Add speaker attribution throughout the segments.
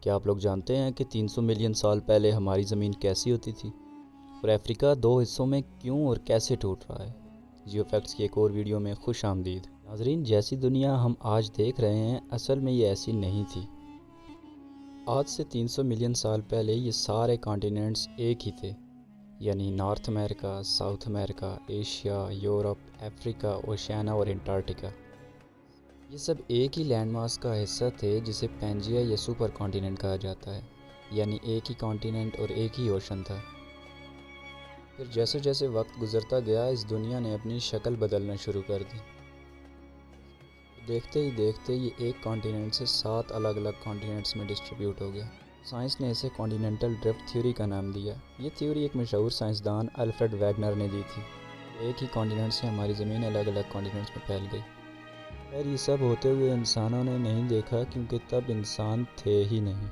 Speaker 1: क्या आप लोग जानते हैं कि 300 मिलियन साल पहले हमारी ज़मीन कैसी होती थी और अफ्रीका दो हिस्सों में क्यों और कैसे टूट रहा है। जियो फैक्ट्स की एक और वीडियो में खुश आमदीद। नाजरीन, जैसी दुनिया हम आज देख रहे हैं असल में ये ऐसी नहीं थी। आज से 300 मिलियन साल पहले ये सारे कॉन्टिनेंट्स एक ही थे, यानी north America, south America, Asia, Europe, Africa, Oceania और अंटार्कटिका। ये सब एक ही लैंड मास का हिस्सा थे जिसे पैंजिया या सुपर कॉन्टिनेंट कहा जाता है, यानी एक ही कॉन्टिनेंट और एक ही ओशन था। फिर जैसे जैसे वक्त गुजरता गया इस दुनिया ने अपनी शक्ल बदलना शुरू कर दी। देखते ही देखते ये एक कॉन्टिनेंट से 7 अलग अलग कॉन्टिनेंट्स में डिस्ट्रीब्यूट हो गया। साइंस ने इसे कॉन्टिनेंटल ड्रिफ्ट थ्योरी का नाम दिया। ये थ्योरी एक मशहूर साइंसदान अल्फ्रेड वैगनर ने दी थी। एक ही कॉन्टिनेंट से हमारी ज़मीन अलग अलग कॉन्टिनेंट्स में फैल गई। खैर, ये सब होते हुए इंसानों ने नहीं देखा क्योंकि तब इंसान थे ही नहीं।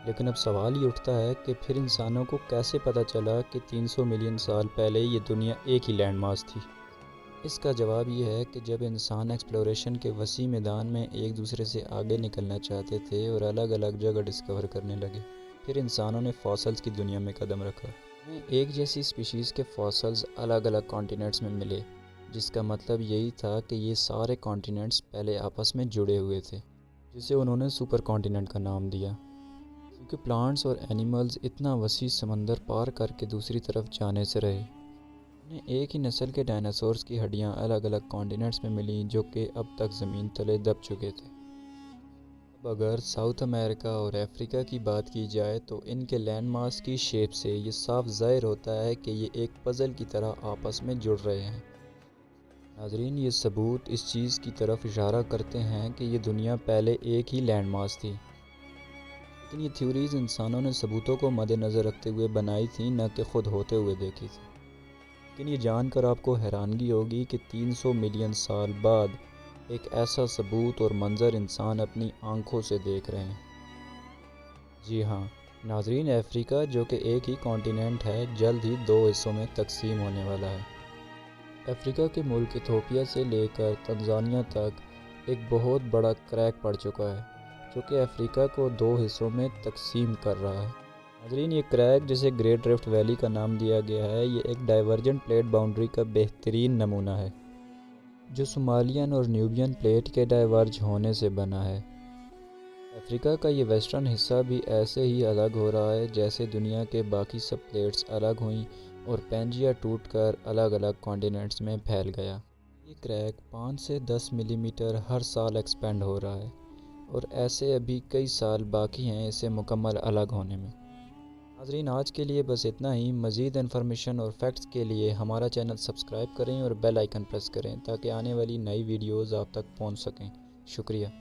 Speaker 1: लेकिन अब सवाल ये उठता है कि फिर इंसानों को कैसे पता चला कि 300 मिलियन साल पहले ये दुनिया एक ही लैंड मास थी। इसका जवाब ये है कि जब इंसान एक्सप्लोरेशन के वसी मैदान में एक दूसरे से आगे निकलना चाहते थे और अलग अलग जगह डिस्कवर करने लगे, फिर इंसानों ने फॉसल्स की दुनिया में कदम रखा। एक जैसी स्पीशीज़ के फॉसल्स अलग अलग कॉन्टिनेंट्स में मिले, जिसका मतलब यही था कि ये सारे कॉन्टिनेंट्स पहले आपस में जुड़े हुए थे, जिसे उन्होंने सुपर कॉन्टिनेंट का नाम दिया। क्योंकि प्लांट्स और एनिमल्स इतना वसी समंदर पार करके दूसरी तरफ जाने से रहे, उन्हें एक ही नस्ल के डायनासोर्स की हड्डियां अलग अलग कॉन्टिनेंट्स में मिली जो कि अब तक ज़मीन तले दब चुके थे। अब अगर साउथ अमेरिका और अफ्रीका की बात की जाए तो इनके लैंड मास की शेप से ये साफ ज़ाहिर होता है कि ये एक पज़ल की तरह आपस में जुड़ रहे हैं। नाजरीन, ये सबूत इस चीज़ की तरफ इशारा करते हैं कि ये दुनिया पहले एक ही लैंड मास थी। लेकिन ये थ्योरीज़ इंसानों ने सबूतों को मद्देनज़र रखते हुए बनाई थी, न कि खुद होते हुए देखी थी। लेकिन ये जानकर आपको हैरानगी होगी कि 300 मिलियन साल बाद एक ऐसा सबूत और मंजर इंसान अपनी आंखों से देख रहे हैं। जी हाँ नाजरीन, अफ्रीका जो कि एक ही कॉन्टिनेंट है जल्द ही 2 हिस्सों में तकसीम होने वाला है। अफ्रीका के मुल्क इथोपिया से लेकर तंजानिया तक एक बहुत बड़ा क्रैक पड़ चुका है, जो कि अफ्रीका को 2 हिस्सों में तकसीम कर रहा है। नाज़रीन, ये क्रैक, जिसे ग्रेट रिफ्ट वैली का नाम दिया गया है, ये एक डाइवर्जेंट प्लेट बाउंड्री का बेहतरीन नमूना है, जो सोमालियन और न्यूबियन प्लेट के डाइवर्ज होने से बना है। अफ्रीका का ये वेस्टर्न हिस्सा भी ऐसे ही अलग हो रहा है जैसे दुनिया के बाकी सब प्लेट्स अलग हुई और पैंजिया टूटकर अलग अलग कॉन्टिनेंट्स में फैल गया। ये क्रैक 5 से 10 मिलीमीटर हर साल एक्सपेंड हो रहा है और ऐसे अभी कई साल बाकी हैं इसे मुकम्मल अलग होने में। नाज़रीन, आज के लिए बस इतना ही। मज़ीद इन्फॉर्मेशन और फैक्ट्स के लिए हमारा चैनल सब्सक्राइब करें और बेल आइकन प्रेस करें ताकि आने वाली नई वीडियोज़ आप तक पहुँच सकें। शुक्रिया।